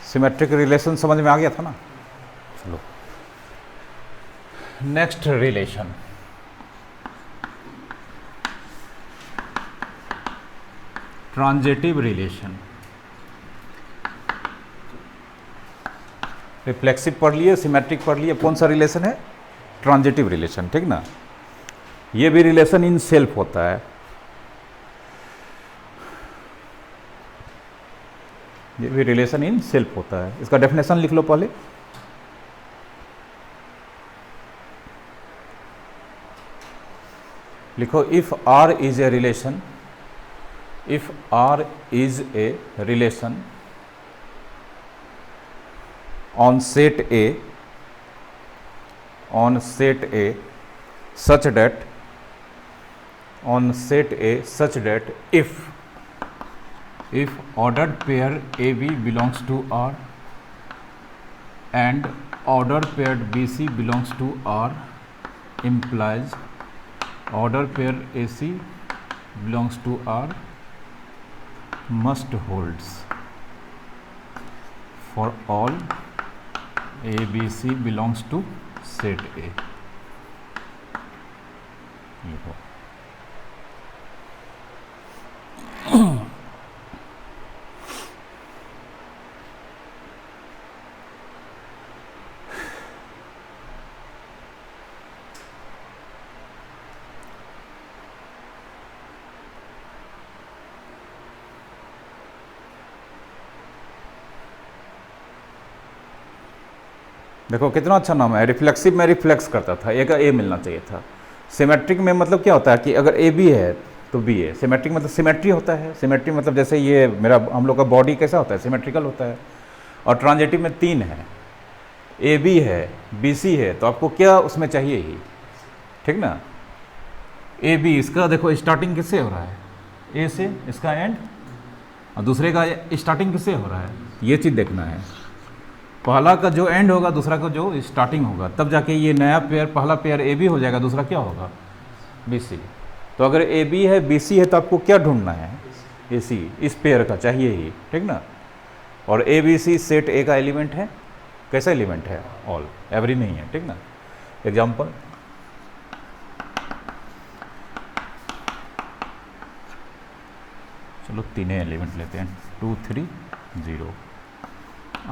Symmetric relation समझ में आ गया था ना। चलो next relation, transitive relation. Reflexive पढ़ लिए, सिमेट्रिक पढ़ लिए, कौन सा रिलेशन है? ट्रांजिटिव रिलेशन, ठीक ना। ये भी रिलेशन इन सेल्फ होता है, ये भी रिलेशन इन सेल्फ होता है। इसका डेफिनेशन लिख लो पहले। लिखो, if R is a relation, if R is a relation on set A, on set A such that, on set A such that if ordered pair AB belongs to R and ordered pair BC belongs to R, implies ordered pair AC belongs to R must holds for all A B C belongs to set A। लिखो, देखो कितना अच्छा नाम है। Reflexive में reflex करता था, ए का ए मिलना चाहिए था। सिमेट्रिक में मतलब क्या होता है कि अगर ए बी है तो बी है। सिमेट्रिक मतलब सिमेट्री होता है। सिमेट्री मतलब जैसे ये मेरा हम लोग का बॉडी कैसा होता है, सिमेट्रिकल होता है। और ट्रांजिटिव में 3 है, ए बी है, बी सी है, तो आपको क्या उसमें चाहिए ही, ठीक ना। ए बी, इसका देखो स्टार्टिंग किससे हो रहा है, ए से, इसका एंड, और दूसरे का स्टार्टिंग किससे हो रहा है, ये चीज़ देखना है। पहला का जो एंड होगा, दूसरा का जो स्टार्टिंग होगा, तब जाके ये नया पेयर, पहला पेयर ए बी हो जाएगा, दूसरा क्या होगा, बी सी। तो अगर ए बी है, बी सी है, तो आपको क्या ढूंढना है, ए सी, इस पेयर का चाहिए ही, ठीक ना। और ए बी सी सेट ए का एलिमेंट है, कैसा एलिमेंट है, ऑल, एवरी नहीं है, ठीक ना। एग्जाम्पल, चलो तीनों एलिमेंट लेते हैं, 2 3 0,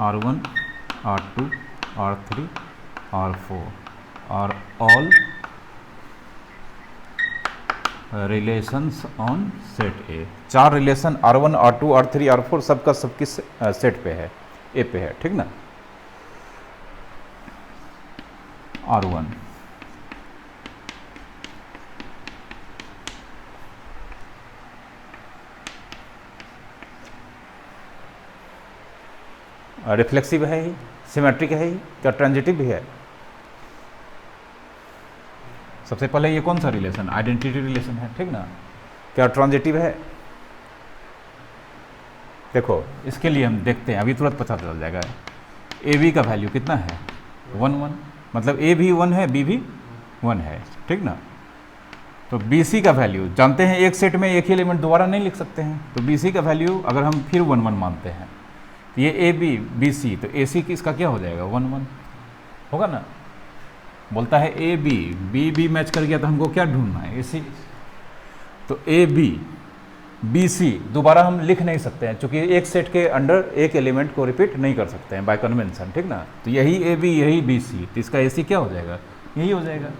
R1 R2 R3 R4 are all relations on set A. 4 relation R1 R2 R3 R4 सबका सब किस सेट पे है, ए पे है, ठीक ना। R1 रिफ्लेक्सिव है ही, सिमेट्रिक है ही, क्या ट्रांजिटिव भी है। सबसे पहले ये कौन सा रिलेशन, आइडेंटिटी रिलेशन है, ठीक ना। क्या ट्रांजिटिव है, देखो इसके लिए हम देखते हैं, अभी तुरंत पता चल जाएगा। ए बी का वैल्यू कितना है, 1 1, मतलब ए भी 1 है, बी भी 1 है, ठीक ना। तो बी सी का वैल्यू जानते हैं, एक सेट में एक ही एलिमेंट दोबारा नहीं लिख सकते हैं, तो बी सी का वैल्यू अगर हम फिर 1 1 मानते हैं, तो ये ए बी बी सी, तो ए सी इसका क्या हो जाएगा, 1 1 होगा ना। बोलता है A B, B B match कर गया, तो हमको क्या ढूंढना है, ए सी। तो ए बी बी सी दोबारा हम लिख नहीं सकते हैं, क्योंकि एक सेट के अंडर एक एलिमेंट को रिपीट नहीं कर सकते हैं बाय कन्वेंशन, ठीक ना। तो यही ए बी, यही बी सी, तो इसका ए सी क्या हो जाएगा, यही हो जाएगा,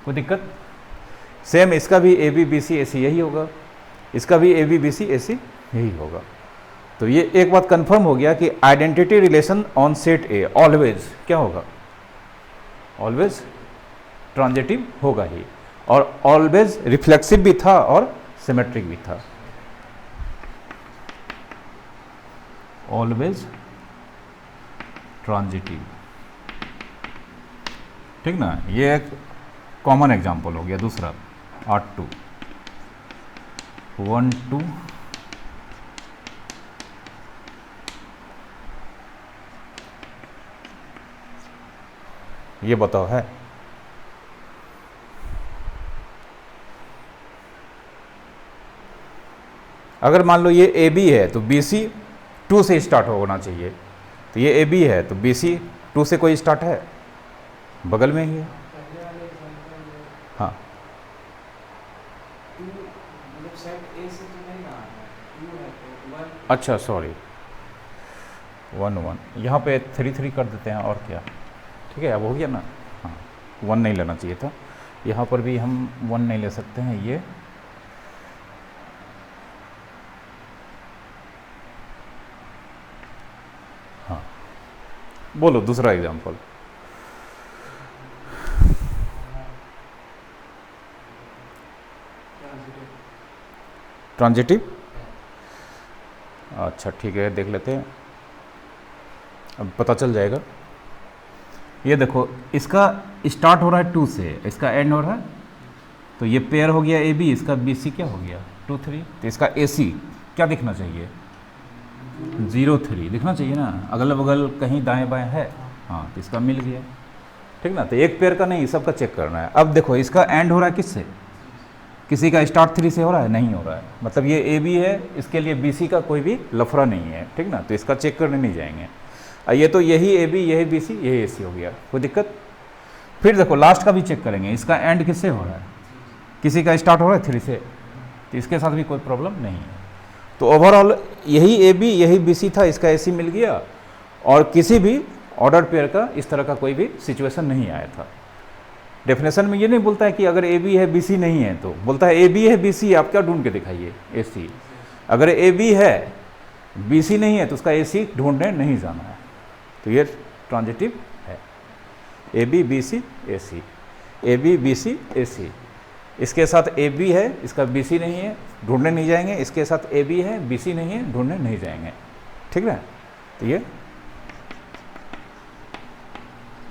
कोई दिक्कत। सेम इसका भी ए बी बी सी ए सी यही होगा, इसका भी ए बी बी सी ए सी यही होगा। तो ये एक बात कंफर्म हो गया कि identity relation on set A always क्या होगा, ऑलवेज ट्रांजिटिव होगा ही, और ऑलवेज रिफ्लेक्सिव भी था और सिमेट्रिक भी था, ऑलवेज ट्रांजिटिव, ठीक ना। ये एक कॉमन एग्जांपल हो गया। दूसरा R2 1 2 ये बताओ है, अगर मान लो ये ए बी है तो बी सी 2 से स्टार्ट होना चाहिए, तो ये ए बी है तो बी सी 2 से कोई स्टार्ट है, बगल में ही है। हाँ अच्छा सॉरी 1 1 यहाँ पे 3 3 कर देते हैं और क्या, ठीक है अब हो गया ना। हाँ 1 नहीं लेना चाहिए था, यहाँ पर भी हम 1 नहीं ले सकते हैं। ये हाँ बोलो दूसरा एग्जांपल। ट्रांजिटिव, अच्छा ठीक है देख लेते हैं, अब पता चल जाएगा। ये देखो इसका स्टार्ट हो रहा है 2 से, इसका एंड हो रहा है, तो ये पेयर हो गया ए बी, इसका बी सी क्या हो गया 2 3, तो इसका ए सी क्या दिखना चाहिए 0 3 दिखना चाहिए ना, अगल बगल कहीं दाएं बाएं है, हाँ तो इसका मिल गया, ठीक ना। तो एक पेयर का नहीं सबका चेक करना है। अब देखो इसका एंड हो रहा है किससे, किसी का स्टार्ट 3 से हो रहा है, नहीं हो रहा है, मतलब ये ए बी है, इसके लिए बी सी का कोई भी लफड़ा नहीं है, ठीक ना, तो इसका चेक करने नहीं जाएंगे। ये तो यही ए बी यही बी सी यही ए सी हो गया, कोई दिक्कत। फिर देखो लास्ट का भी चेक करेंगे, इसका एंड किससे हो रहा है, किसी का स्टार्ट हो रहा है 3 से, तो इसके साथ भी कोई प्रॉब्लम नहीं है। तो ओवरऑल यही ए बी यही बी सी था, इसका ए सी मिल गया, और किसी भी ऑर्डर पेयर का इस तरह का कोई भी सिचुएशन नहीं आया था। डेफिनेशन में ये नहीं बोलता है कि अगर ए बी है बी सी नहीं है, तो बोलता है ए बी है बी सी आप क्या ढूंढ के दिखाइए ए सी। अगर ए बी है बी सी नहीं है तो उसका ए सी ढूंढने नहीं जाना है, तो ये ट्रांजिटिव है। A B B C A C, A B B C A C, इसके साथ ए बी है इसका बी सी नहीं है ढूंढने नहीं जाएंगे, इसके साथ ए बी है बी सी नहीं है ढूंढने नहीं जाएंगे, ठीक है। तो ये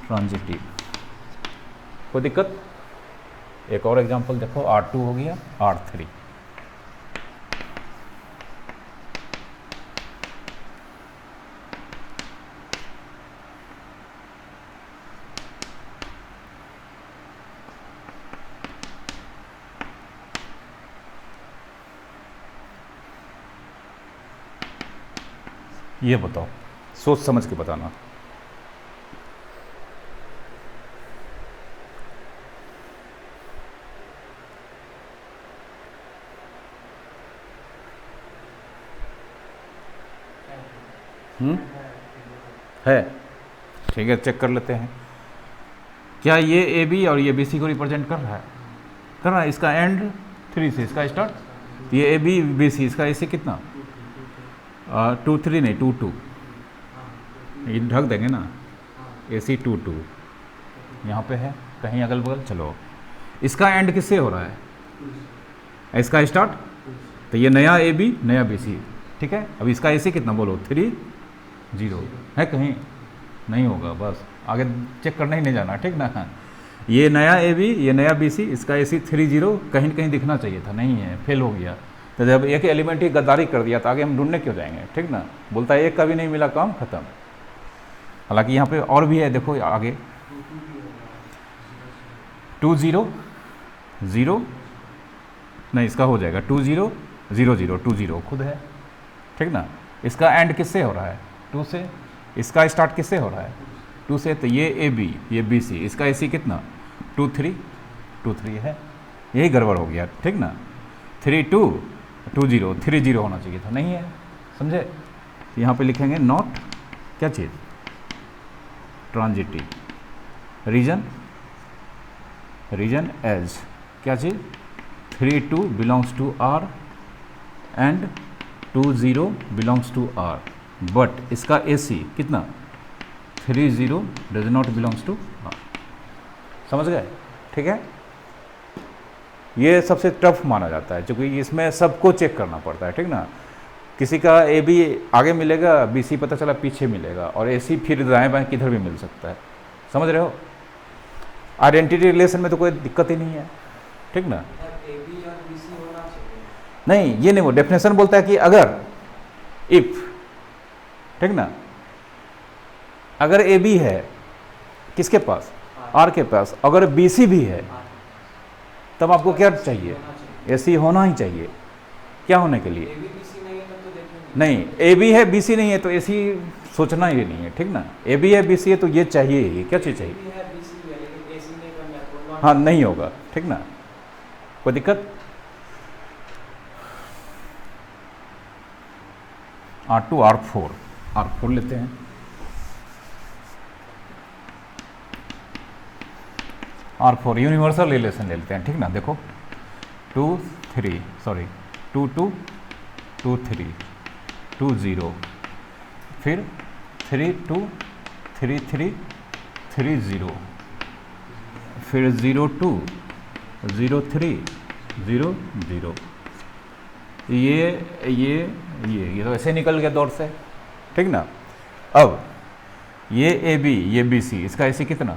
ट्रांजिटिव, कोई दिक्कत। एक और एग्जांपल देखो R2 हो गया R3, ये बताओ सोच समझ के बताना। है ठीक है चेक कर लेते हैं, क्या ये ए बी और ये बी सी को रिप्रेजेंट कर रहा है, कर रहा है। इसका एंड 3 से, इसका स्टार्ट, तो ये ए बी बी सी, इसका ए सी कितना 2 3 नहीं 2 2, ये ढक देंगे ना, ए सी 2 2 यहाँ पे है कहीं अगल बगल। चलो इसका एंड किससे हो रहा है, इसका स्टार्ट, तो ये नया ए बी नया बी सी, ठीक है। अब इसका ए सी कितना बोलो 3 0 है, कहीं नहीं होगा, बस आगे चेक करना ही नहीं जाना, ठीक ना। ये नया ए बी ये नया बी सी, इसका ए सी 3 0 कहीं कहीं दिखना चाहिए था, नहीं है, फेल हो गया। तो जब एक एलिमेंट ही गद्दारी कर दिया तो आगे हम ढूंढने क्यों जाएंगे, ठीक ना। बोलता है एक का भी नहीं मिला काम खत्म। हालांकि यहाँ पे और भी है, देखो आगे 2 0 0 नहीं, इसका हो जाएगा 2 0 0 0 2 0 खुद है, ठीक ना। इसका एंड किससे हो रहा है 2 से, इसका स्टार्ट किससे हो रहा है 2 से, तो ये ए बी ये बी सी, इसका ए सी कितना 2 3 2 3 है, यही गड़बड़ हो गया, ठीक ना। 3 2 2 0 3 0 होना चाहिए था, नहीं है, समझे। तो यहाँ पे लिखेंगे नॉट क्या चीज़ ट्रांजिटिव, रीजन रीजन एज क्या चीज़ 3 2 belongs to R and 2 0 belongs to R, but इसका ए सी कितना 3 0 does not belongs to R, समझ गए, ठीक है। ये सबसे टफ माना जाता है क्योंकि इसमें सबको चेक करना पड़ता है, ठीक ना। किसी का ए बी आगे मिलेगा बी सी पता चला पीछे मिलेगा, और ए सी फिर दाएं बाएं किधर भी मिल सकता है, समझ रहे हो। आइडेंटिटी रिलेशन में तो कोई दिक्कत ही नहीं है, ठीक ना। नहीं ये नहीं, वो डेफिनेशन बोलता है कि अगर इफ, ठीक ना, अगर ए बी है किसके पास आर के पास, अगर बी सी भी है तब आपको क्या चाहिए ए सी होना ही चाहिए, क्या होने के लिए? ए बी बी सी नहीं है तब तो देखेंगे नहीं, ए बी है बी सी नहीं है तो ऐसी सोचना ही नहीं है, ठीक ना। ए बी है बी सी है तो ये चाहिए ही, क्या चीज़ चाहिए? ए बी है बी सी है लेकिन ए सी नहीं बनना है तो हाँ नहीं होगा, ठीक ना, कोई दिक्कत? R2 R4 लेते हैं। R4 यूनिवर्सल रिलेशन ले लेते हैं, ठीक ना। देखो 2 3 सॉरी 2 2 2 3 2 0 फिर 3 2 3 3 3 0 फिर 0 2 0 3 0 0। ये तो ऐसे निकल गया दौर से, ठीक ना। अब ये ए बी ये बी सी, इसका ऐसे कितना,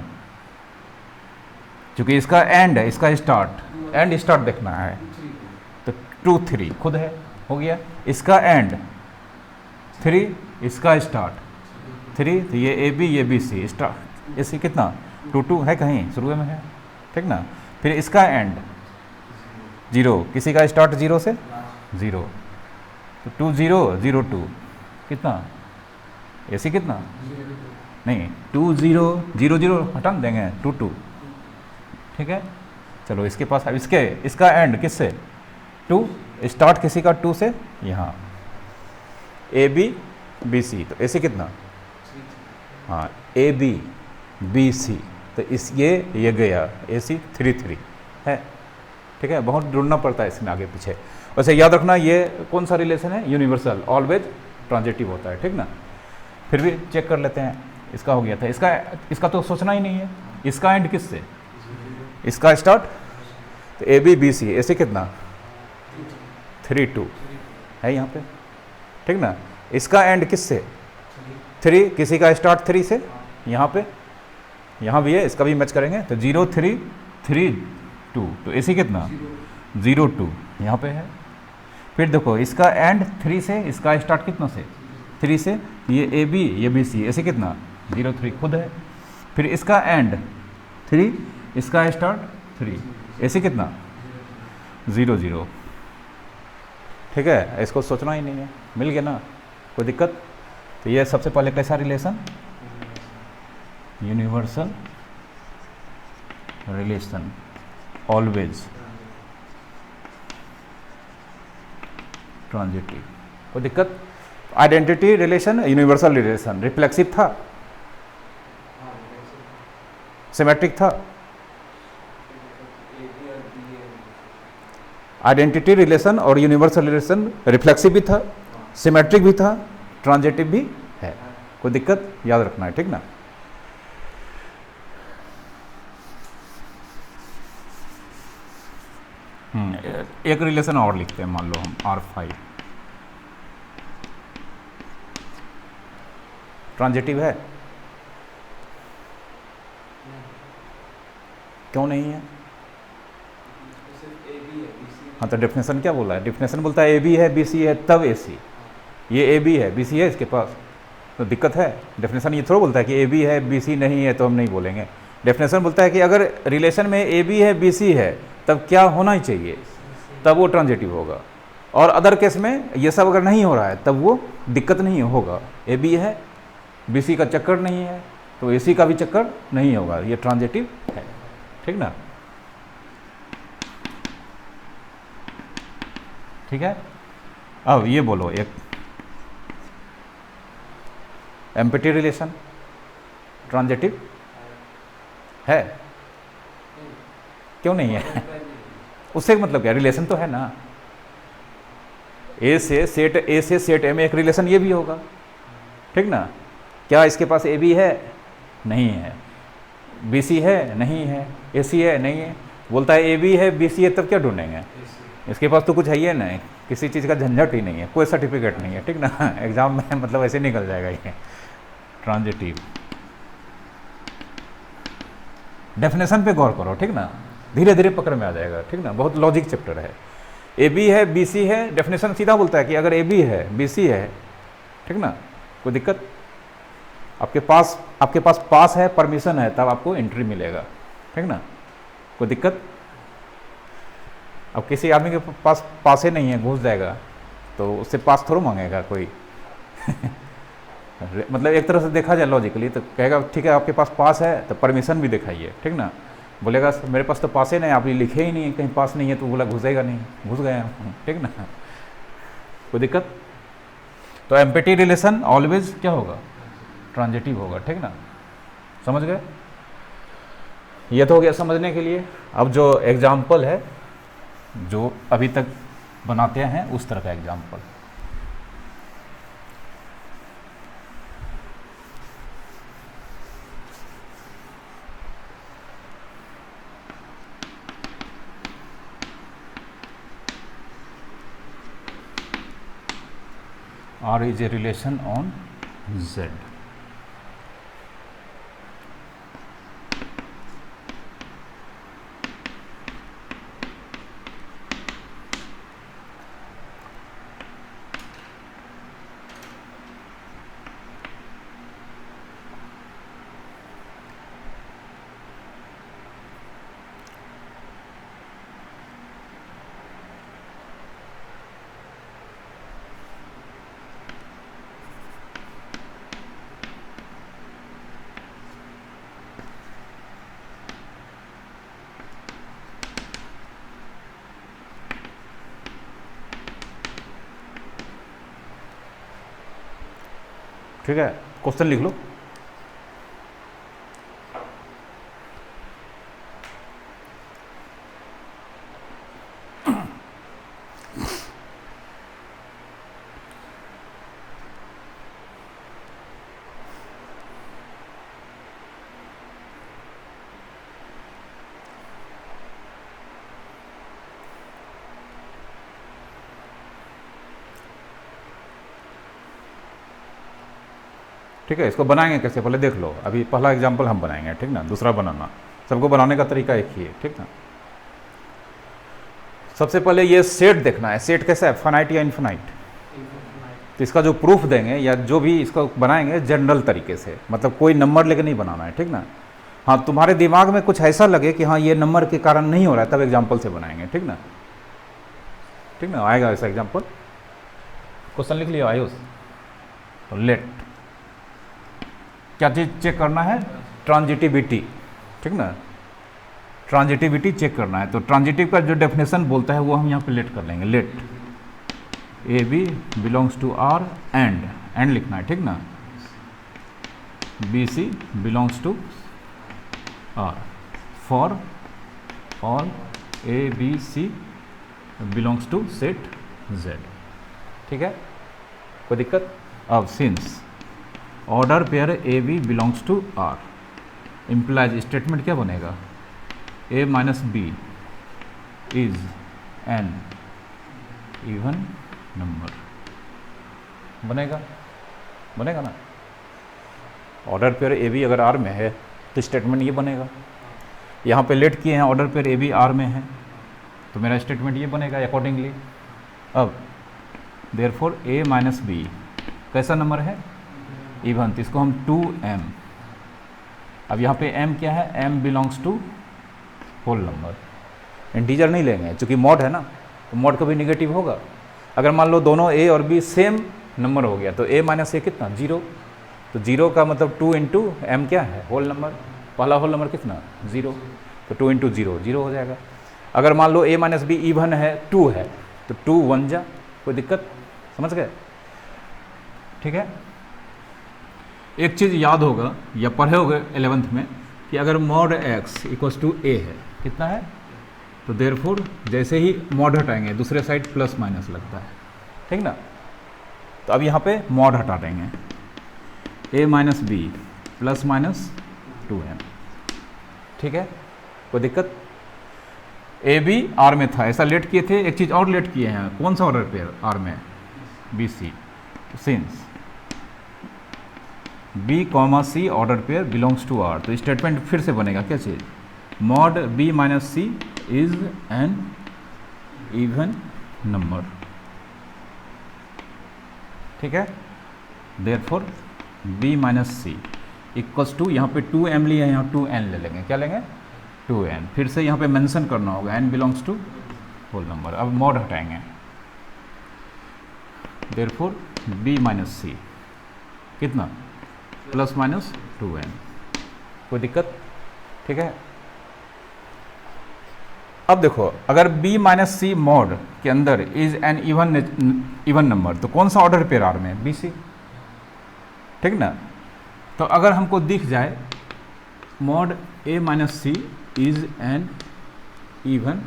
क्योंकि इसका एंड है, इसका स्टार्ट, एंड स्टार्ट देखना है तो 2 3 खुद है, हो गया। इसका एंड 3, इसका स्टार्ट 3, तो ये ए बी ये बी सी स्टार्ट, इससे कितना 2 2 है, कहीं शुरू में है, ठीक ना। फिर इसका एंड 0, किसी का स्टार्ट 0 से 0, तो 2 0 0 2 कितना, ऐसे कितना नहीं 2 0 0 0 हटा देंगे 2 2, ठीक है। चलो इसके पास अब इसका एंड किससे 2, स्टार्ट किसी का 2 से, यहाँ ए बी बी सी, तो ऐसे कितना, हाँ ए बी बी सी, तो इस ये गया ए सी 3 3 है, ठीक है। बहुत ढूंढना पड़ता है इसमें आगे पीछे। वैसे याद रखना ये कौन सा रिलेशन है, यूनिवर्सल, ऑलवेज ट्रांजिटिव होता है, ठीक ना। फिर भी चेक कर लेते हैं, इसका हो गया था, इसका तो सोचना ही नहीं है। इसका एंड किससे, इसका स्टार्ट, तो ए बी बी सी, ऐसे कितना 3 2 है यहाँ पे, ठीक ना। इसका एंड किससे 3, किसी का स्टार्ट 3 से, यहाँ पे यहाँ भी है, इसका भी मैच करेंगे तो 0 3 3 2, तो ऐसे कितना 0 2 यहाँ पे है। फिर देखो इसका एंड 3 से, इसका स्टार्ट कितना से 3 से, ये ए बी ये बी सी, ऐसे कितना 0 3 खुद है। फिर इसका एंड 3, इसका स्टार्ट 3, ऐसे कितना 0 0, ठीक है। इसको सोचना ही नहीं है, मिल गया ना, कोई दिक्कत? तो ये सबसे पहले कैसा relation, universal relation, always transitive, कोई दिक्कत? Identity relation, universal relation, reflexive था, सिमेट्रिक था। आइडेंटिटी रिलेशन और यूनिवर्सल रिलेशन रिफ्लेक्सिव भी था, सिमेट्रिक भी था, ट्रांजिटिव भी है, कोई दिक्कत? याद रखना है, ठीक ना। एक रिलेशन और लिखते हैं, मान लो हम R5 ट्रांजिटिव है, क्यों नहीं है? हाँ तो डेफिनेशन क्या बोला है, डेफिनेशन बोलता है ए बी है बी सी है तब ए सी, ये ए बी है बी सी है इसके पास, तो दिक्कत है। डेफिनेशन ये थोड़ा बोलता है कि ए बी है बी सी नहीं है तो हम नहीं बोलेंगे। डेफिनेशन बोलता है कि अगर रिलेशन में ए बी है बी सी है तब क्या होना ही चाहिए, तब वो ट्रांजिटिव होगा। और अदर केस में ये सब अगर नहीं हो रहा है तब वो दिक्कत नहीं होगा। ए बी है बी सी का चक्कर नहीं है तो ए सी का भी चक्कर नहीं होगा, ये ट्रांजिटिव है, ठीक ना। ठीक है। अब ये बोलो एक एम्प्टी रिलेशन ट्रांजिटिव है, क्यों नहीं है? उससे मतलब क्या, रिलेशन तो है ना, ए से सेट ए में एक रिलेशन ये भी होगा, ठीक ना। क्या इसके पास ए बी है? नहीं है। बी सी है? नहीं है। ए सी है? नहीं है। बोलता है ए बी है बी सी है तब क्या ढूंढेंगे, इसके पास तो कुछ है ही नहीं, किसी चीज़ का झंझट ही नहीं है, कोई सर्टिफिकेट नहीं है, ठीक ना। एग्जाम में मतलब ऐसे निकल जाएगा ये ट्रांजिटिव। डेफिनेशन पे गौर करो, ठीक ना, धीरे धीरे पकड़ में आ जाएगा, ठीक ना। बहुत लॉजिक चैप्टर है। ए बी है बी सी है, डेफिनेशन सीधा बोलता है कि अगर ए बी है बी सी है, ठीक ना, कोई दिक्कत? आपके पास पास है, परमिशन है, तब आपको एंट्री मिलेगा, ठीक ना, कोई दिक्कत? अब किसी आदमी के पास पासे नहीं है, घुस जाएगा तो उससे पास थोड़ा मांगेगा कोई मतलब एक तरह से देखा जाए लॉजिकली तो कहेगा ठीक है आपके पास है तो परमिशन भी दिखाइए, ठीक ना। बोलेगा मेरे पास तो पास ही नहीं, आप ये लिखे ही नहीं है कहीं पास नहीं है, तो बोला घुसेगा नहीं, घुस गया, ठीक ना, कोई दिक्कत। तो एम्पटी रिलेशन ऑलवेज क्या होगा, ट्रांजिटिव होगा, ठीक ना, समझ गए। ये तो हो गया समझने के लिए। अब जो एग्जाम्पल है जो अभी तक बनाते हैं उस तरह का example, R is a relation on Z. ठीक है, क्वेश्चन लिख लो। ठीक है, इसको बनाएंगे कैसे पहले देख लो। अभी पहला एग्जांपल हम बनाएंगे, ठीक ना, दूसरा बनाना, सबको बनाने का तरीका एक ही है, ठीक ना। सबसे पहले ये सेट देखना है, सेट कैसा है, फाइनाइट या इनफाइनाइट। तो इसका जो प्रूफ देंगे या जो भी इसको बनाएंगे जनरल तरीके से, मतलब कोई नंबर लेके नहीं बनाना है, ठीक ना। हाँ, तुम्हारे दिमाग में कुछ ऐसा लगे कि हाँ ये नंबर के कारण नहीं हो रहा है, तब एग्जाम्पल से बनाएंगे, ठीक ना, ठीक ना। आएगा ऐसा एग्जाम्पल, क्वेश्चन लिख लिया आयुष। तो लेट क्या चीज़ चेक करना है, ट्रांजिटिविटी, ठीक ना, ट्रांजिटिविटी चेक करना है। तो ट्रांजिटिव का जो डेफिनेशन बोलता है वो हम यहाँ पे लेट कर लेंगे। Let a B belongs to R and लिखना है, ठीक ना, b c belongs to R for all a b c belongs to set Z, ठीक है, कोई दिक्कत। अब since order pair A B belongs to R implies statement क्या बनेगा, a minus b is an even number, बनेगा, बनेगा ना। ऑर्डर पेयर ए बी अगर आर में है तो स्टेटमेंट ये बनेगा। यहाँ पे लेट किए हैं, ऑर्डर पेयर ए बी आर में है तो मेरा स्टेटमेंट ये बनेगा अकॉर्डिंगली। अब देयरफॉर ए माइनस बी कैसा नंबर है, इवन, तो इसको हम 2m, अब यहाँ पे m क्या है, m belongs to whole number, integer नहीं लेंगे क्योंकि मॉड है ना, तो मॉड कभी निगेटिव होगा। अगर मान लो दोनों a और b सेम नंबर हो गया तो a माइनस ए कितना, 0, तो 0 का मतलब 2 इंटू m क्या है, होल नंबर, पहला होल नंबर कितना, 0, तो 2 इंटू 0 0 हो जाएगा। अगर मान लो a माइनस बी इवन है, 2 है, तो 2 1 जा, कोई दिक्कत, समझ गए, ठीक है। एक चीज़ याद होगा या पढ़े होगे 11th में कि अगर मॉड x इक्वल्स टू ए है, कितना है, तो देयरफॉर जैसे ही मॉड हटाएंगे दूसरे साइड प्लस माइनस लगता है, ठीक ना। तो अब यहाँ पे मॉड हटा देंगे, a minus B plus minus 2m, ठीक है, कोई दिक्कत। ए बी आर में था, ऐसा लेट किए थे, एक चीज़ और लेट किए हैं, कौन सा ऑर्डर पेयर, आर में B c, since b comma c order pair belongs to R, तो स्टेटमेंट फिर से बनेगा क्या चीज़, mod b minus C is an even number, ठीक है। Therefore b minus C equals to, यहाँ पे 2m लिए हैं, यहाँ 2n ले लेंगे, क्या लेंगे, 2n, फिर से यहाँ पे मेंशन करना होगा n belongs to whole number. अब मॉड हटाएंगे, देयरफॉर b माइनस सी कितना प्लस माइनस 2n। कोई दिक्कत? ठीक है। अब देखो, अगर b माइनस सी मॉड के अंदर इज एन इवन नंबर, तो कौन सा ऑर्डर पेयर आर में? बी सी, ठीक ना। तो अगर हमको दिख जाए mod a minus C is an even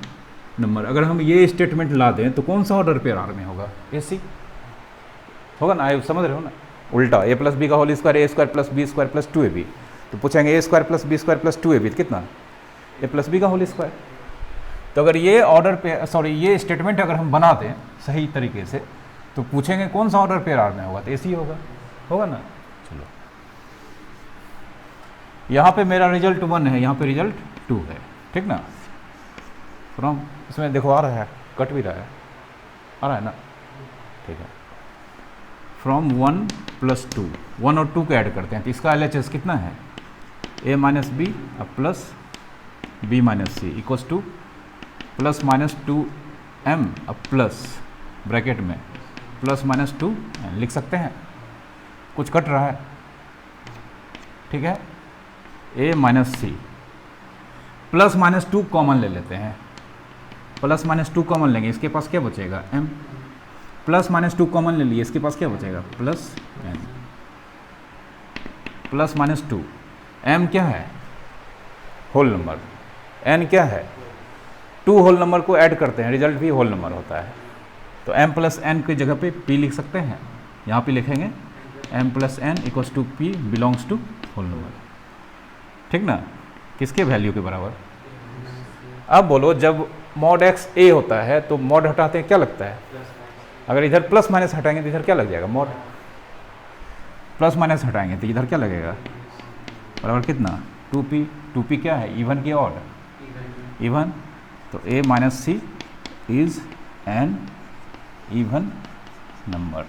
number, अगर हम ये स्टेटमेंट ला दें तो कौन सा ऑर्डर पेयर आर में होगा? ए सी होगा ना। समझ रहे हो ना? उल्टा ए प्लस बी का whole square, a square plus b square plus 2ab, तो पूछेंगे a square plus b square plus 2ab कितना? ए प्लस बी का होल स्क्वायर। तो अगर ये ऑर्डर पे ये स्टेटमेंट अगर हम बना दें सही तरीके से, तो पूछेंगे कौन सा ऑर्डर पेयर आर में होगा? तो ए सी होगा ना। चलो, यहाँ पे मेरा रिजल्ट 1 है, यहाँ पे रिजल्ट 2 है, ठीक ना। फ्रॉम, इसमें देखो आ रहा है, कट भी रहा है, आ रहा है ना, ठीक है। फ्रॉम 1 प्लस 2, 1 और 2 को ऐड करते हैं, तो इसका LHS कितना है? a minus B plus B minus C equals to plus minus 2m plus bracket में प्लस माइनस 2 लिख सकते हैं। कुछ कट रहा है, ठीक है। a minus C plus minus 2 common ले लेते हैं, प्लस माइनस 2 कॉमन लेंगे, इसके पास क्या बचेगा? m। प्लस माइनस 2 कॉमन ले लिए, इसके पास क्या बचेगा? Plus n plus minus 2। m क्या है? Whole number. n क्या है? 2 होल नंबर को ऐड करते हैं, रिजल्ट भी होल नंबर होता है। तो m प्लस n की जगह पे p लिख सकते हैं, यहाँ पे लिखेंगे m plus n equals to p belongs to whole number, ठीक ना। किसके वैल्यू के बराबर? अब बोलो, जब मॉड x a होता है तो मॉड हटाते हैं क्या लगता है? अगर इधर प्लस माइनस हटाएंगे तो इधर क्या लग जाएगा? मॉड। प्लस माइनस हटाएंगे तो इधर क्या लगेगा? बराबर कितना? 2p। 2p क्या है? इवन की ऑड? इवन। तो a minus C is an even number,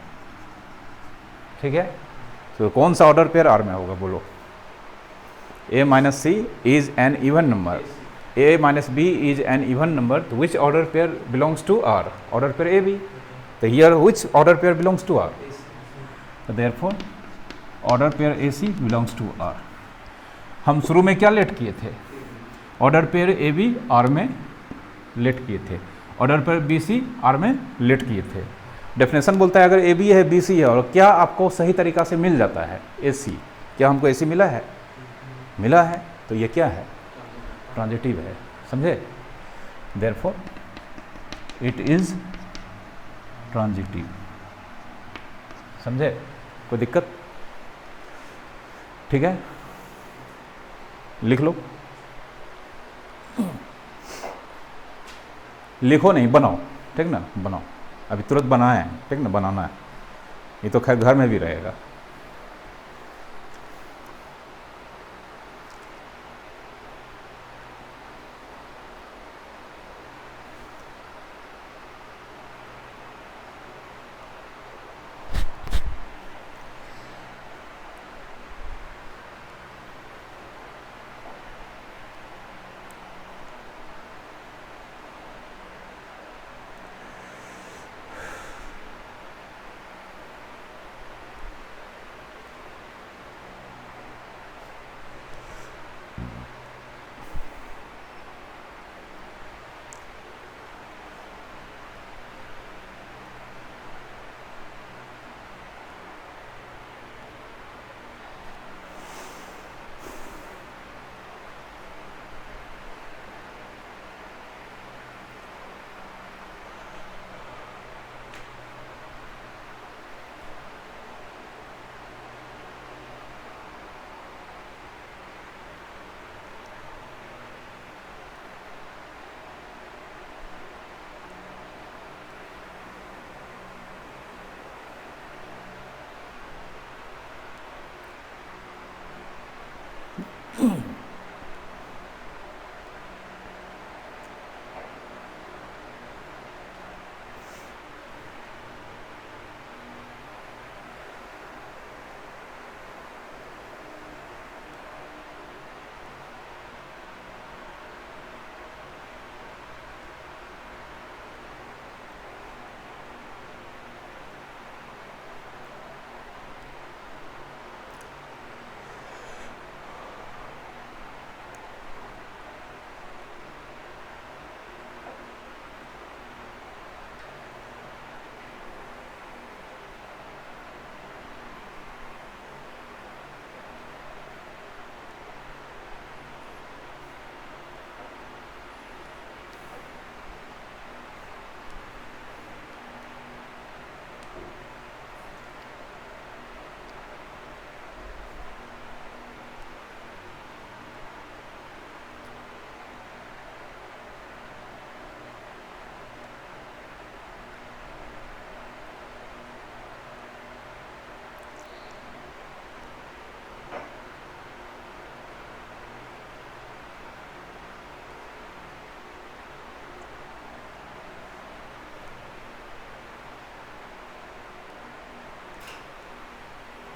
ठीक है। तो कौन सा ऑर्डर पेयर आर में होगा? बोलो। a minus C is an even number, a minus b is an even number, तो which order pair belongs to r? Order pair ab। तो here which order pair belongs to r? तो therefore order pair ac belongs to r। हम शुरू में क्या let किए थे? Order pair ab r में लेट किए थे, ऑर्डर पेयर bc r में लेट किए थे। डेफिनेशन बोलता है अगर ab है bc है, और क्या आपको सही तरीका से मिल जाता है? ac। क्या हमको ac मिला है? मिला है। तो ये क्या है? ट्रांजिटिव है, समझे। देयरफॉर इट इज ट्रांजिटिव, समझे। कोई दिक्कत? ठीक है, लिख लो। लिखो नहीं, बनाओ, ठीक ना। बनाओ, अभी तुरंत बनाए, ठीक ना, बनाना है। ये तो खैर घर में भी रहेगा।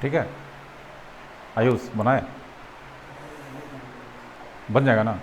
ठीक है आयुष बनाए, बन जाएगा ना।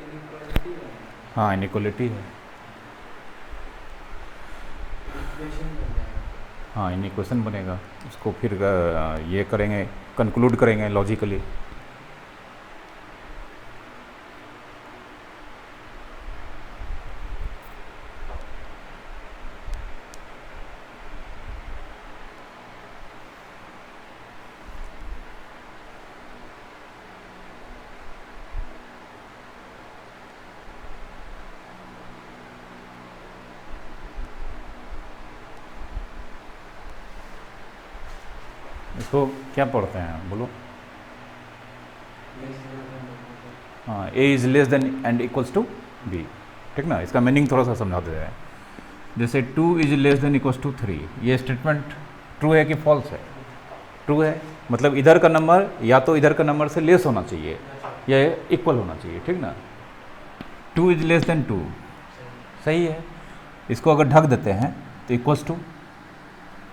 इनइक्वालिटी है, हाँ इनइक्वलिटी है, इक्वेशन बन जाएगा। हाँ इनइक्वेशन बनेगा, उसको फिर ये करेंगे, कंक्लूड करेंगे लॉजिकली। इसको क्या पढ़ते हैं बोलो। हाँ A is less than and equals to B, ठीक ना। इसका मीनिंग थोड़ा सा समझा दे रहे हैं। जैसे 2 is less than equals to 3, ये स्टेटमेंट ट्रू है कि फॉल्स है? ट्रू है, मतलब इधर का नंबर या तो इधर का नंबर से लेस होना चाहिए या इक्वल होना चाहिए, ठीक ना। 2 इज लेस देन 2 सही है। इसको अगर ढक देते हैं तो equals to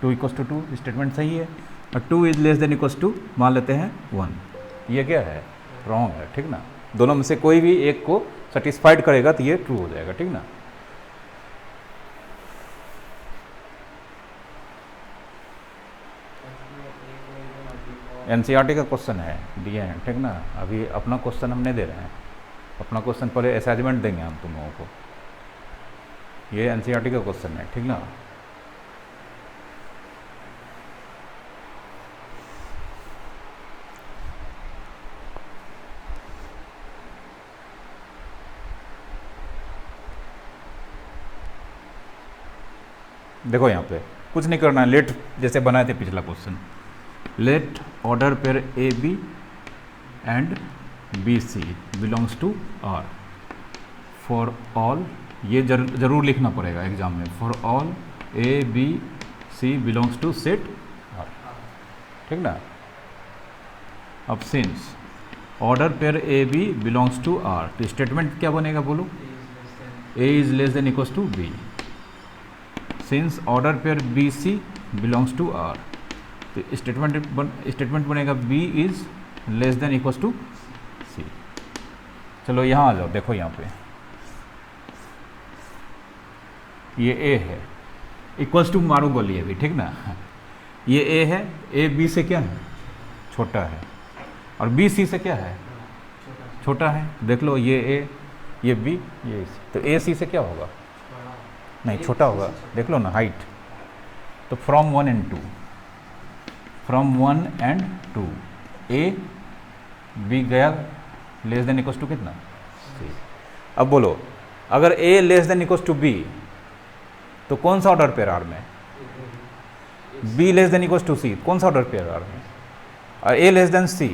2 equals to 2 statement सही है। और 2 is less than equals to मान लेते हैं 1, ये क्या है? रॉन्ग है, ठीक ना। दोनों में से कोई भी एक को सेटिस्फाइड करेगा तो ये ट्रू हो जाएगा, ठीक ना। एनसीईआरटी का क्वेश्चन है, दिए हैं, ठीक ना। अभी अपना क्वेश्चन हम नहीं दे रहे हैं, अपना क्वेश्चन पहले असाइनमेंट देंगे हम तुम लोगों को। ये एनसीईआरटी का क्वेश्चन है, ठीक ना। देखो यहाँ पे कुछ नहीं करना है, लेट जैसे बनाए थे पिछला question. Let order pair A b and b c belongs to R for all, ये जरूर लिखना पड़ेगा एग्जाम में। For all a b c belongs to set R, ठीक ना। अब since order pair A B belongs to R, तो statement क्या बनेगा बोलो? ए is less than equals to b. Since order pair b c belongs to R, तो statement बनेगा b is less than equals to सी। चलो यहाँ आ जाओ, देखो यहाँ पे ये ए है, इक्वल्स टू मारो बोलिए अभी, ठीक ना। ये ए है, ए बी से क्या है? छोटा है। और बी सी से क्या है? छोटा है। देख लो ये ए, ये बी, ये सी, तो ए सी से क्या होगा? नहीं, छोटा होगा। देख लो ना हाइट। तो from 1 and 2, from 1 and 2 a b गया लेस देन इक्वल्स टू कितना? सी। अब बोलो, अगर a less than equals to b तो कौन सा ऑर्डर पेयर आर में? B less than equals to c, कौन सा ऑर्डर पेयर आर में? और ए लेस देन सी,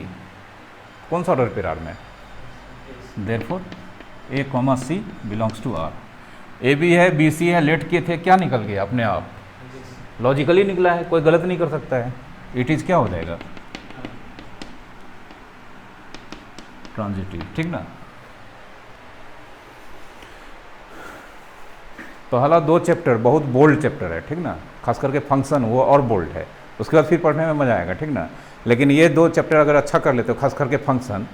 कौन सा ऑर्डर पेयर आर में? Therefore A comma C belongs to R. A B है, बी सी है, लेट किए थे, क्या निकल गया अपने आप? लॉजिकली निकला है, कोई गलत नहीं कर सकता है। इट इज़ क्या हो जाएगा? ट्रांजिटिव, ठीक ना। तो हालांकि 2 चैप्टर बहुत बोल्ड चैप्टर है, ठीक ना, खास करके फंक्शन वो और बोल्ड है, उसके बाद फिर पढ़ने में मज़ा आएगा, ठीक ना। लेकिन ये 2 चैप्टर अगर अच्छा कर लेते हो, खास करके फंक्शन,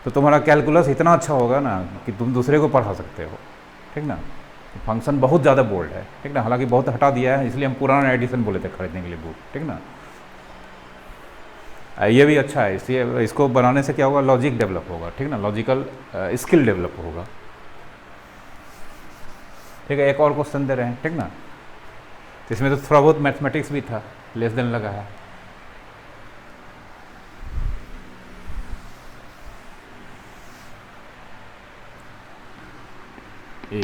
तो तुम्हारा कैलकुलस इतना अच्छा होगा ना कि तुम दूसरे को पढ़ा सकते हो, ठीक ना। फंक्शन बहुत ज़्यादा बोल्ड है, ठीक ना, हालांकि बहुत हटा दिया है, इसलिए हम पुराना एडिशन बोले थे खरीदने के लिए बुक, ठीक ना। ये भी अच्छा है, इसलिए इसको बनाने से क्या होगा? लॉजिक डेवलप होगा, ठीक ना, लॉजिकल स्किल डेवलप होगा, ठीक है। एक और क्वेश्चन दे रहे हैं, ठीक ना, तो इसमें तो थोड़ा बहुत मैथमेटिक्स भी था, लेस देन लगा है। A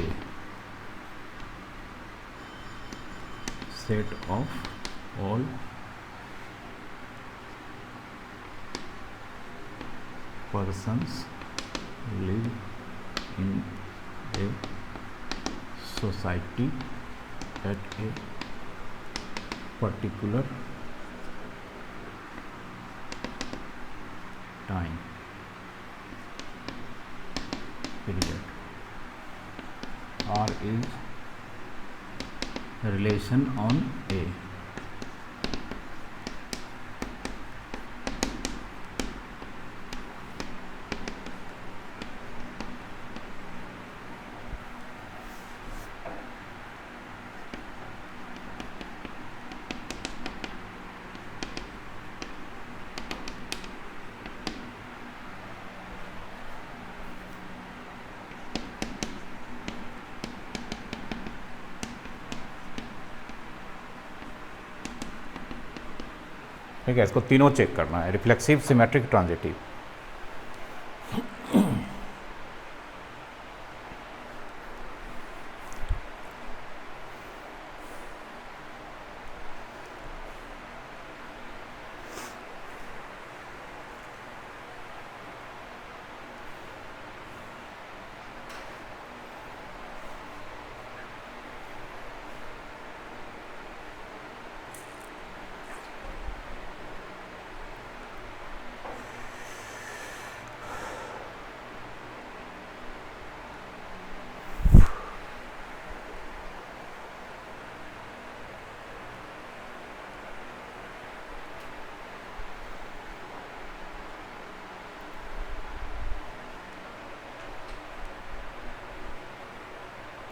set of all persons live in a society at a particular time period. R is relation on A. ठीक है, इसको तीनों चेक करना है, रिफ्लेक्सिव, सिमेट्रिक, ट्रांजिटिव।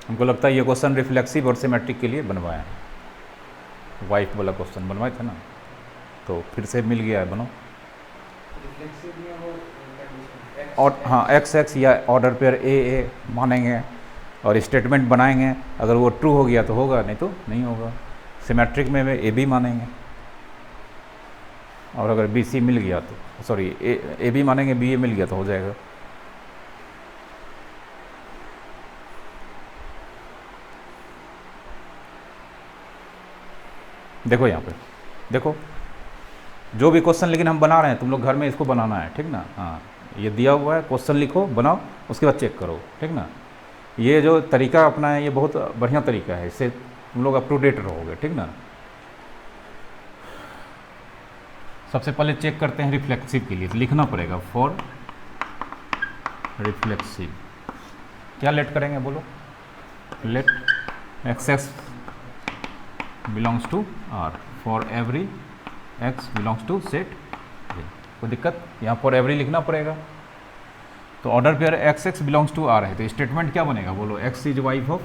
हमको लगता है ये क्वेश्चन रिफ्लेक्सिव और सिमेट्रिक के लिए बनवाया है, वाइफ वाला क्वेश्चन बनवाए थे ना, तो फिर से मिल गया है, बनो। और हाँ, एक्स एक्स या ऑर्डर पेयर ए ए मानेंगे और स्टेटमेंट बनाएंगे, अगर वो ट्रू हो गया तो होगा, नहीं तो नहीं होगा। सिमेट्रिक में ए बी मानेंगे, और अगर बी सी मिल गया तो सॉरी ए बी मानेंगे, बी ए मिल गया तो हो जाएगा। देखो यहाँ पे, देखो जो भी क्वेश्चन लेकिन हम बना रहे हैं, तुम लोग घर में इसको बनाना है, ठीक ना। हाँ, ये दिया हुआ है, क्वेश्चन लिखो, बनाओ, उसके बाद चेक करो, ठीक ना। ये जो तरीका अपना है ये बहुत बढ़िया तरीका है, इससे तुम लोग अप टू डेट रहोगे, ठीक ना। सबसे पहले चेक करते हैं रिफ्लेक्सिव के लिए, तो लिखना पड़ेगा फॉर रिफ्लेक्सिव। क्या लेट करेंगे बोलो? Let X x belongs to R for every X belongs to set A. कोई दिक्कत? यहाँ फॉर एवरी लिखना पड़ेगा। तो order pair X x belongs to R है, तो स्टेटमेंट क्या बनेगा बोलो? X is wife of,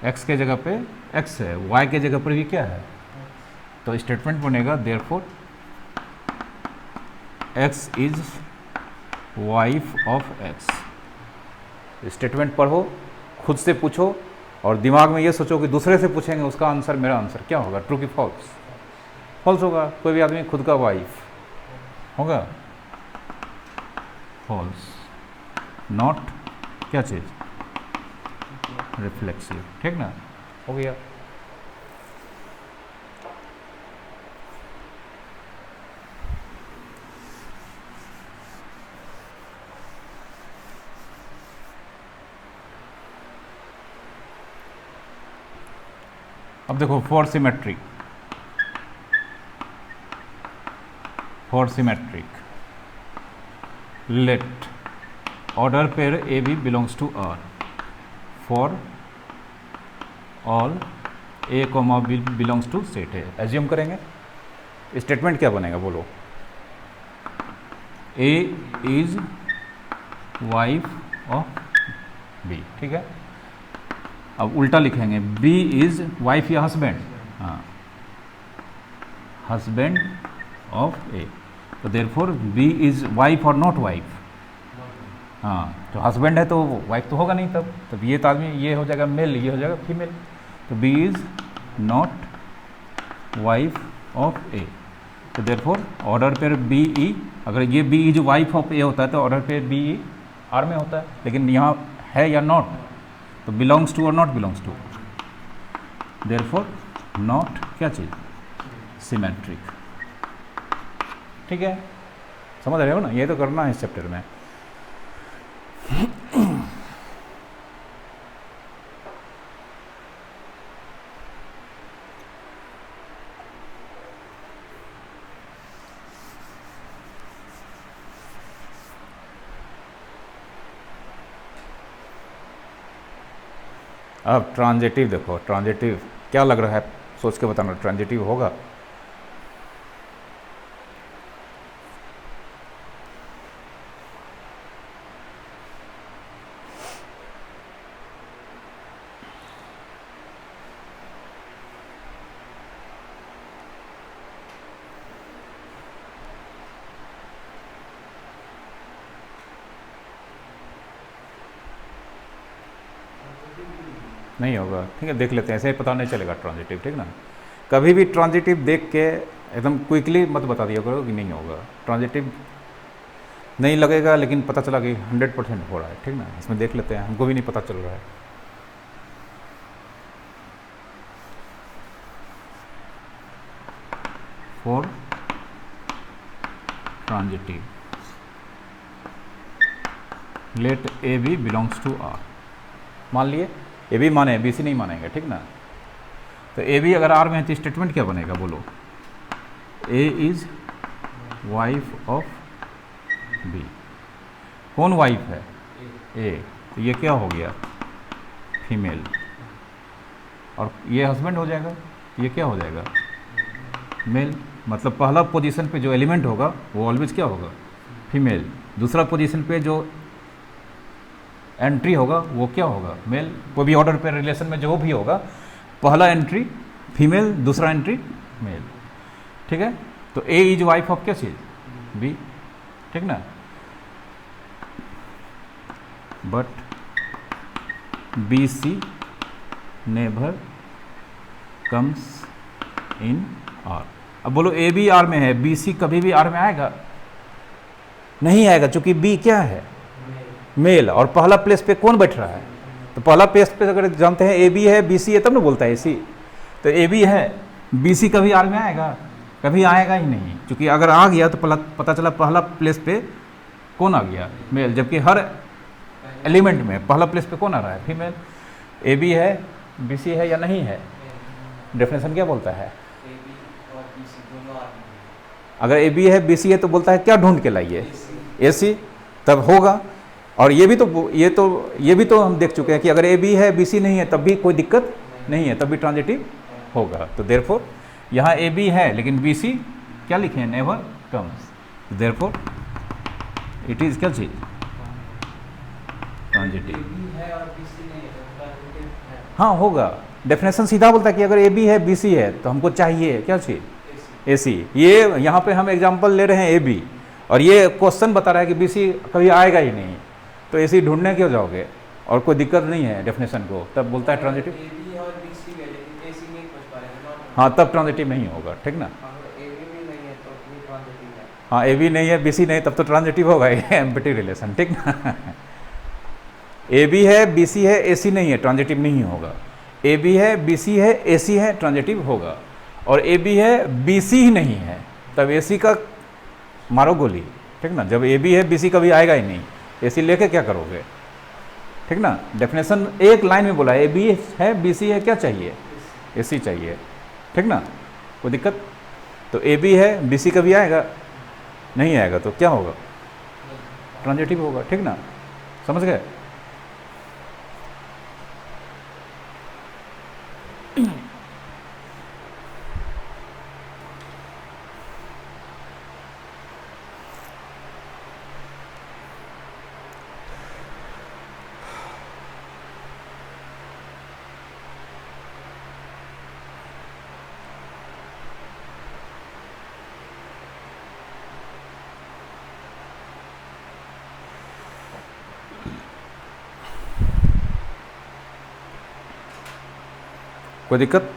X के जगह पे एक्स है, वाई के जगह पर भी क्या है, तो स्टेटमेंट बनेगा therefore x is wife of x. Statement पढ़ो, खुद से पूछो, और दिमाग में ये सोचो कि दूसरे से पूछेंगे उसका आंसर मेरा आंसर क्या होगा, ट्रू की फॉल्स? फॉल्स होगा। कोई भी आदमी खुद का वाइफ होगा, फॉल्स, नॉट क्या चीज़, रिफ्लेक्सिव, ठीक ना, हो गया। अब देखो for symmetric let order pair A B belongs to R for all A comma B belongs to set है। एज्यूम करेंगे, स्टेटमेंट क्या बनेगा बोलो, ए इज वाइफ ऑफ बी, ठीक है। अब उल्टा लिखेंगे, बी इज वाइफ या हस्बैंड, हाँ, हस्बैंड ऑफ ए, तो देयरफॉर बी इज वाइफ और नॉट वाइफ, हाँ, तो हस्बैंड है तो वाइफ तो होगा नहीं, तब ये तो आदमी, ये हो जाएगा मेल, ये हो जाएगा फीमेल, तो b is not wife of ए, तो therefore order pair b e, अगर ये b is wife of a होता है तो order pair b e R में होता है, लेकिन यहाँ है या नॉट, तो बिलोंग्स टू और not belongs to, therefore not क्या चीज़, सिमेट्रिक, ठीक है, समझ रहे हो ना, ये तो करना है इस चैप्टर में। अब ट्रांजिटिव देखो, ट्रांजिटिव क्या लग रहा है, सोच के बताना, ट्रांजिटिव होगा, नहीं होगा, ठीक है, देख लेते हैं, ऐसे ही पता नहीं चलेगा ट्रांजिटिव, ठीक ना। कभी भी ट्रांजिटिव देख के एकदम क्विकली मत बता दिया करो कि नहीं होगा, ट्रांजिटिव नहीं लगेगा लेकिन पता चला कि 100% हो रहा है, ठीक ना, इसमें देख लेते हैं, हमको भी नहीं पता चल रहा है। For transitive let a B belongs to R, मान लिए ए बी माने, बी सी नहीं मानेंगे, ठीक ना, तो ए बी अगर आर में है तो स्टेटमेंट क्या बनेगा बोलो, ए इज वाइफ ऑफ बी, कौन वाइफ है, ए, तो ये क्या हो गया, फीमेल, और ये हस्बैंड हो जाएगा, ये क्या हो जाएगा, मेल, मतलब पहला पोजीशन पे जो एलिमेंट होगा वो ऑलवेज क्या होगा, फीमेल, दूसरा पोजीशन पे जो एंट्री होगा वो क्या होगा, मेल, कोई भी ऑर्डर पे रिलेशन में जो भी होगा, पहला एंट्री फीमेल, दूसरा एंट्री मेल, ठीक है, तो ए इज वाइफ ऑफ क्या चीज, बी, ठीक ना, but b c never comes in R. अब बोलो ए बी आर में है, बी सी कभी भी आर में आएगा नहीं आएगा, क्योंकि बी क्या है, मेल, और पहला प्लेस पे कौन बैठ रहा है, तो पहला प्लेस पे अगर जानते हैं ए बी है, बी सी है, तब ना बोलता है ए सी, तो ए बी है, बी सी कभी आर में आएगा, कभी आएगा ही नहीं, क्योंकि अगर आ गया तो पता चला पहला प्लेस पे कौन आ गया, मेल, जबकि हर एलिमेंट में पहला प्लेस पे कौन आ रहा है, फीमेल। ए बी है, बी सी है या नहीं है, डेफिनेशन क्या बोलता है, अगर ए बी है, बी सी है, तो बोलता है क्या ढूंढ के लाइए, ए सी, तब होगा। और ये भी तो हम देख चुके हैं कि अगर ए बी है, बी सी नहीं है, तब भी कोई दिक्कत नहीं है, तब भी ट्रांजिटिव होगा। तो देयरफॉर यहाँ ए बी है लेकिन बी सी क्या लिखे हैं, never comes, therefore it is क्या चीज, ट्रांजिटिव, हाँ होगा, डेफिनेशन सीधा बोलता है कि अगर ए बी है, बी सी है, तो हमको चाहिए क्या चीज, ए सी। ये यहाँ पे हम एग्जाम्पल ले रहे हैं ए बी, और ये क्वेश्चन बता रहा है कि बी सी कभी आएगा ही नहीं, तो ए सी ढूंढने क्यों जाओगे, और कोई दिक्कत नहीं है डेफिनेशन को, तब बोलता है ट्रांजिटिव, हाँ तब ट्रांजिटिव नहीं होगा, ठीक ना, हाँ ए बी नहीं है, बी सी नहीं, तब तो ट्रांजिटिव होगा, ये एम्पटी रिलेशन, ठीक ना। ए बी है, बी सी है, ए सी नहीं है, ट्रांजिटिव नहीं होगा। ए बी है, बी सी है, ए सी है, ट्रांजिटिव होगा। और ए बी है, बी सी ही नहीं है, तब ए सी का मारो गोली, ठीक ना। जब ए बी है, बी सी कभी आएगा ही नहीं, ए सी लेके क्या करोगे, ठीक ना। डेफिनेशन एक लाइन में बोला, ए बी है, बी सी है, क्या चाहिए, ए सी चाहिए, ठीक ना, कोई दिक्कत। तो ए बी है, बी सी कभी आएगा नहीं, आएगा तो क्या होगा, ट्रांजिटिव होगा, ठीक ना, समझ गए। कोई दिक्कत।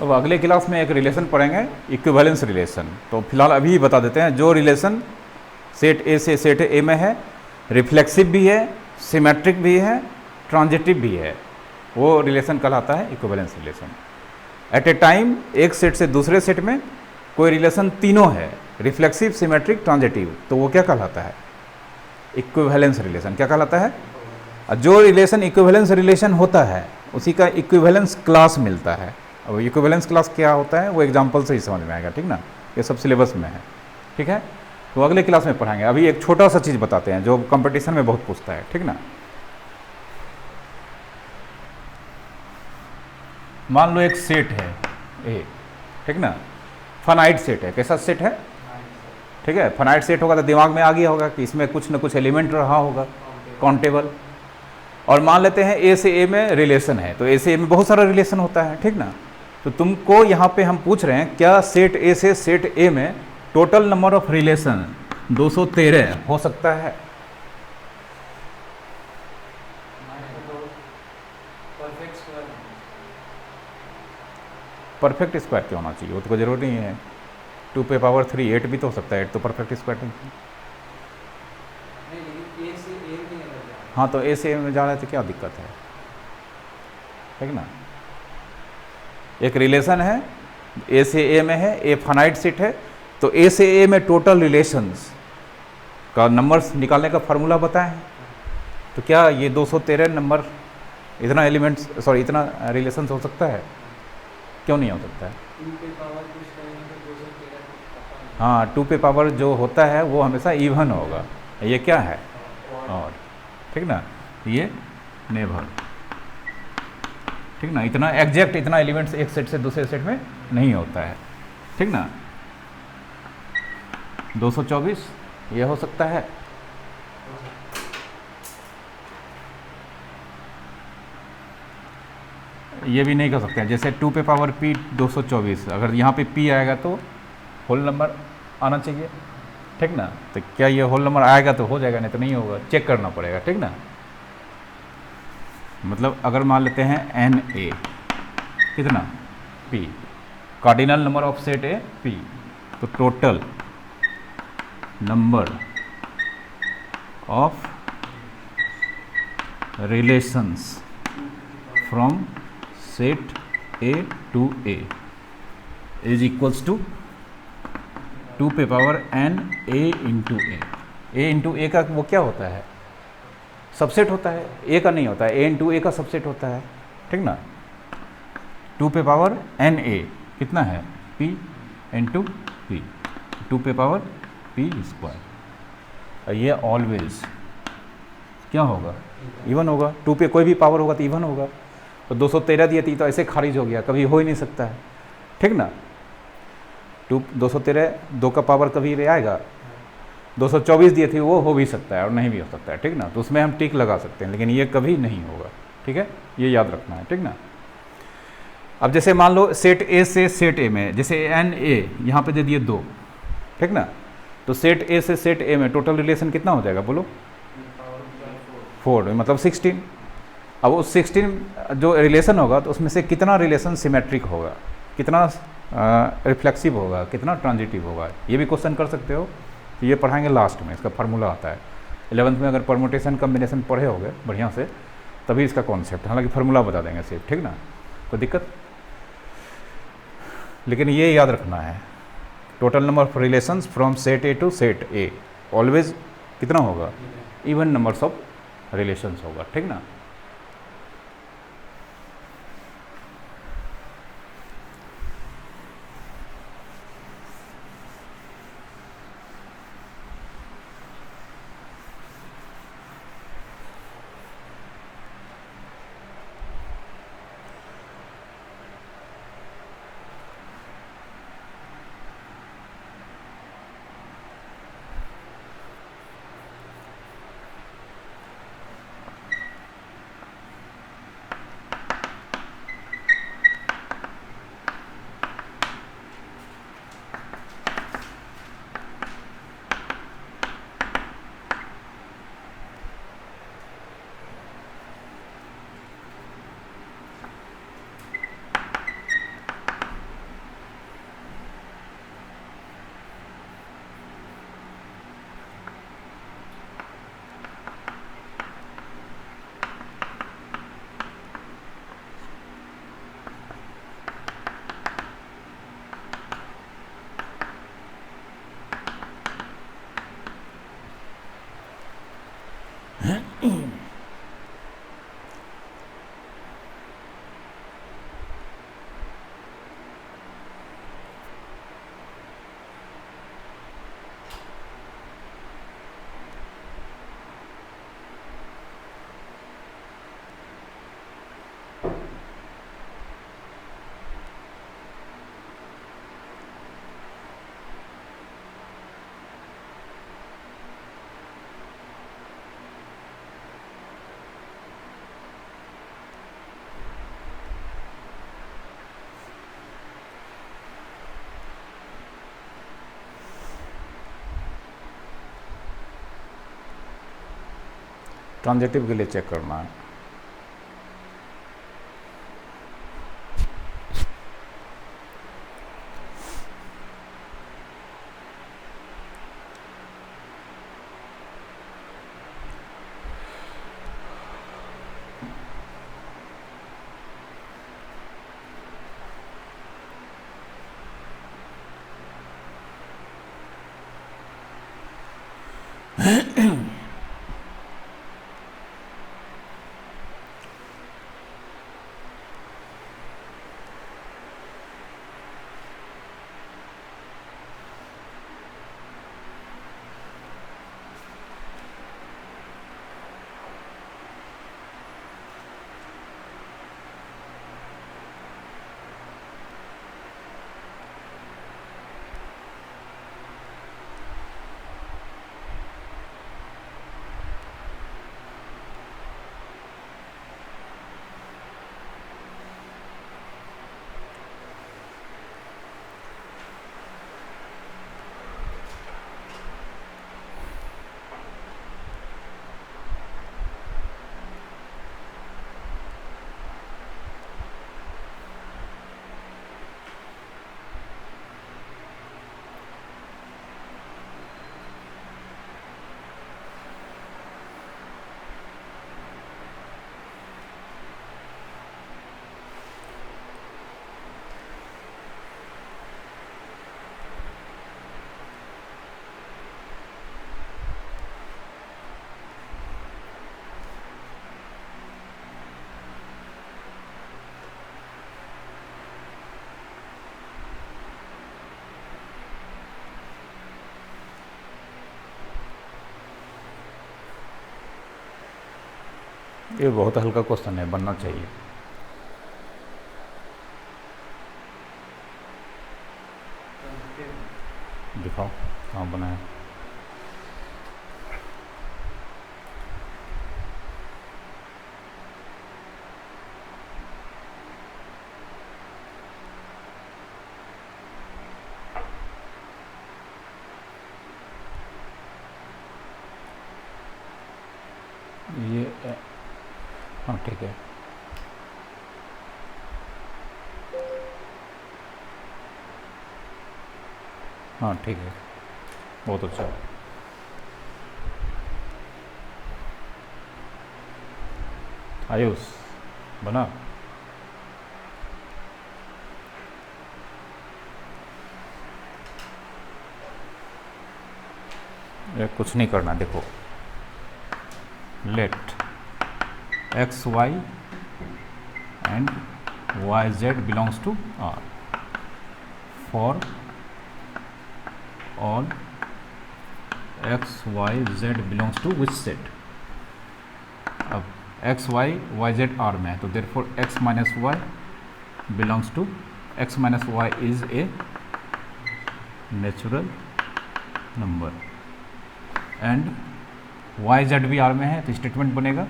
अब अगले क्लास में एक रिलेशन पढ़ेंगे, इक्विवेलेंस रिलेशन। तो फिलहाल अभी बता देते हैं, जो रिलेशन सेट ए से सेट ए में है, रिफ्लेक्सिव भी है, सिमेट्रिक भी है, ट्रांजिटिव भी है, वो रिलेशन कहलाता है equivalence relation. At a time एक सेट से दूसरे सेट में कोई रिलेशन तीनों है, रिफ्लेक्सिव, सिमेट्रिक, ट्रांजिटिव, तो वो क्या कहलाता है, इक्विवेलेंस रिलेशन। क्या कहलाता है, जो रिलेशन इक्विवेलेंस रिलेशन होता है उसी का इक्विवेलेंस क्लास मिलता है। अब इक्विवेलेंस क्लास क्या होता है वो एग्जाम्पल से ही समझ में आएगा, ठीक ना, ये सब सिलेबस में है, ठीक है। तो अगले क्लास में पढ़ाएंगे। अभी एक छोटा सा चीज़ बताते हैं जो कंपटीशन में बहुत पूछता है, ठीक ना। मान लो एक सेट है ए, ठीक ना, फाइनाइट सेट है। कैसा सेट है, ठीक है, फाइनाइट सेट होगा तो दिमाग में आ गया होगा कि इसमें कुछ न कुछ एलिमेंट रहा होगा, काउंटेबल। और मान लेते हैं ए से ए में रिलेशन है, तो ए से ए में बहुत सारा रिलेशन होता है, ठीक ना। तो तुमको यहाँ पे हम पूछ रहे हैं, क्या सेट ए से सेट ए में टोटल नंबर ऑफ रिलेशन 213 हो सकता है। परफेक्ट स्क्वायर क्यों होना चाहिए, वो तो कोई जरूरी नहीं है। 2 पे पावर 3 8 भी तो हो सकता है, 8 तो परफेक्ट स्क्वायर नहीं। लेकिन ए से ए में अगर जाए, हाँ, तो ए से ए में जा रहा है तो क्या दिक्कत है, ठीक ना। एक रिलेशन है, ए से ए में है, ए फाइनाइट सेट है, तो ए से ए में टोटल रिलेशंस का नंबर्स निकालने का फार्मूला बताएं। तो क्या ये 213 नंबर, इतना एलिमेंट्स, सॉरी इतना रिलेशंस हो सकता है, क्यों नहीं हो सकता है। 2 पे पावर कुछ करेंगे तो 213। हाँ, 2 पे पावर जो होता है वो हमेशा इवन होगा, ये क्या है, और, ठीक ना, ये नेवर, ठीक ना। इतना एग्जैक्ट इतना एलिमेंट्स एक सेट से दूसरे सेट में नहीं होता है, ठीक ना। 224 ये हो सकता है, ये भी नहीं कर सकते हैं। जैसे 2 पे पावर p 224, अगर यहाँ पे p आएगा तो होल नंबर आना चाहिए, ठीक ना। तो क्या ये होल नंबर आएगा तो हो जाएगा, नहीं तो नहीं होगा, चेक करना पड़ेगा, ठीक ना। मतलब अगर मान लेते हैं एन ए कितना p, cardinal number of set A p, तो total number of relations from set A to A is equals to 2 पे power n a into A into A का वो क्या होता है, सबसेट होता है, ए का नहीं होता है, ए इंटू ए का सबसेट होता है, ठीक ना। 2 पे पावर n a कितना है, p इंटू पी, 2 पे पावर p स्क्वायर। ये ऑलवेज क्या होगा, इवन होगा। 2 पे कोई भी पावर होगा तो इवन होगा। तो 213 दिए थी तो ऐसे खारिज हो गया, कभी हो ही नहीं सकता है, ठीक ना। 213 2 का पावर कभी भी आएगा। 224 दिए थे वो हो भी सकता है और नहीं भी हो सकता है, ठीक ना। तो उसमें हम टिक लगा सकते हैं, लेकिन ये कभी नहीं होगा, ठीक है, ये याद रखना है, ठीक ना। अब जैसे मान लो सेट ए से सेट ए में, जैसे एन ए यहाँ पे दे दिए 2, ठीक ना, तो सेट ए से सेट ए में टोटल रिलेशन कितना हो जाएगा बोलो? 4, मतलब 16। अब उस 16 जो रिलेशन होगा तो उसमें से कितना रिलेशन सिमेट्रिक होगा, कितना रिफ्लेक्सिव होगा, कितना ट्रांजिटिव होगा, ये भी क्वेश्चन कर सकते हो। तो ये पढ़ाएंगे लास्ट में, इसका फार्मूला आता है 11th में, अगर परमुटेशन कम्बिनेशन पढ़े होगे बढ़िया से तभी इसका कॉन्सेप्ट, हालांकि फार्मूला बता देंगे सिर्फ, ठीक ना, कोई दिक्कत। लेकिन ये याद रखना है, total number of relations from set A to set A always कितना होगा? इवन नंबर्स ऑफ रिलेशंस होगा, ठीक ना। ट्रांजिटिव के लिए चेक करना है। ये बहुत हल्का क्वेश्चन है, बनना चाहिए। दिखाओ कहाँ बना है। ठीक है। हाँ ठीक है, बहुत अच्छा। आयुष बना। ये कुछ नहीं करना, देखो let x y and y z belongs to R for all x y z belongs to which set. अब x y y z R में है, तो therefore x minus y belongs to x minus y is a natural number and y z भी R में है, तो statement बनेगा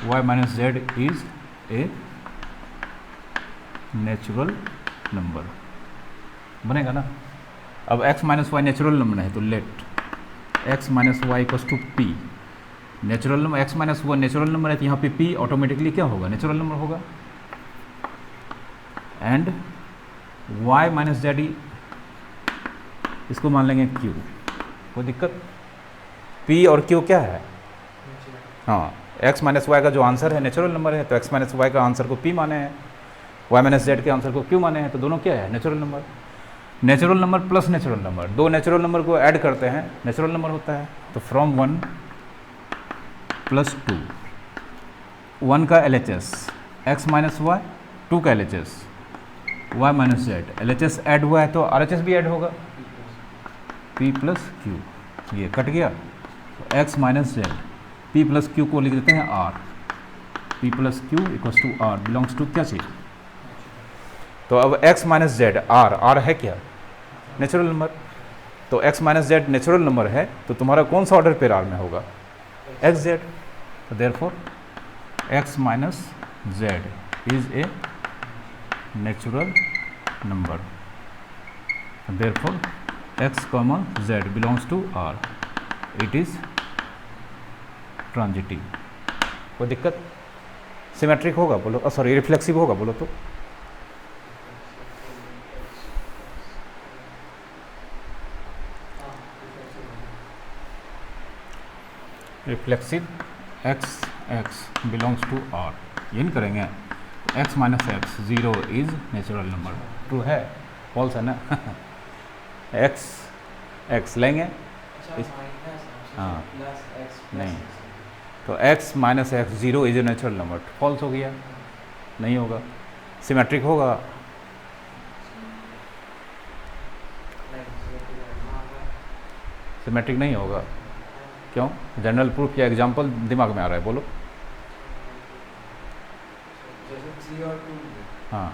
y minus z is a natural number, बनेगा ना। अब x minus y natural number है, तो let x minus y equals to p natural number. x minus y natural number है, तो यहाँ पे p ऑटोमेटिकली क्या होगा, नेचुरल नंबर होगा। एंड y माइनस जेड इसको मान लेंगे q, कोई दिक्कत। p और q क्या है, हाँ x माइनस वाई का जो आंसर है नेचुरल नंबर है, तो x माइनस वाई का आंसर को p माने हैं, y माइनस जेड के आंसर को q माने हैं, तो दोनों क्या है, natural number. Natural number plus natural number, दो नेचुरल नंबर को ऐड करते हैं नेचुरल नंबर होता है। तो फ्रॉम 1 प्लस 2, 1 का LHS x माइनस वाई, 2 का LHS y minus z, LHS add हुआ है तो RHS भी ऐड होगा, p प्लस क्यू, ये कट गया। तो x minus z p plus q को लिख देते हैं r, p plus q equals to r belongs to क्या चीज़। तो अब x माइनस जेड r है क्या, नेचुरल नंबर। तो x minus Z natural number है, तो तुम्हारा कौन सा ऑर्डर पेयर r में होगा, x जेड। तो therefore x minus z is a natural number, therefore x comma z belongs to r, it is transitive. कोई दिक्कत, सिमेट्रिक होगा बोलो, सॉरी रिफ्लेक्सिव होगा बोलो तो। Reflexive x x belongs to R, ये नहीं करेंगे। X minus x zero is natural number, true है, फॉल्स है ना। एक्स एक्स लेंगे हाँ नहीं, तो x minus x zero is a natural number, false हो गया, नहीं होगा। सिमेट्रिक होगा, सिमेट्रिक नहीं होगा, क्यों। जनरल प्रूफ या एग्जांपल दिमाग में आ रहा है, बोलो। हाँ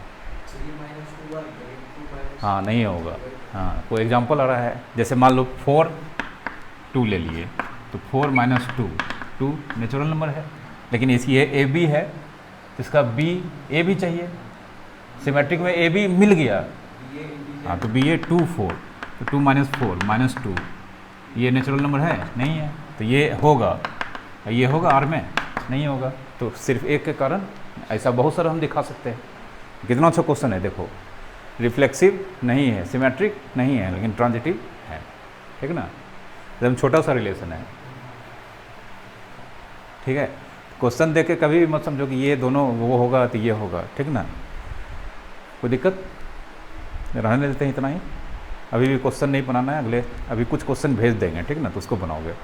हाँ नहीं होगा, हाँ कोई एग्जांपल आ रहा है, जैसे मान लो 4 2 ले लिए, तो 4 माइनस 2 नेचुरल नंबर है, लेकिन इसकी ए बी है, तो इसका बी ए भी चाहिए, सिमेट्रिक में ए बी मिल गया, हाँ तो बी ए 2 4, तो 2 माइनस 4 माइनस 2 ये नेचुरल नंबर है, नहीं है, तो ये होगा, ये होगा आर में, नहीं होगा। तो सिर्फ एक के कारण ऐसा बहुत सारा हम दिखा सकते हैं। कितना अच्छा क्वेश्चन है, देखो रिफ्लेक्सिव नहीं है, सिमेट्रिक नहीं है, लेकिन ट्रांजिटिव है, ठीक ना, एकदम छोटा सा रिलेशन है, ठीक है। क्वेश्चन देख के कभी भी मत समझो कि ये दोनों वो होगा तो ये होगा, ठीक ना, कोई दिक्कत रहने देते हैं इतना ही। अभी भी क्वेश्चन नहीं बनाना है, अगले अभी कुछ क्वेश्चन भेज देंगे, ठीक ना, तो उसको बनाओगे।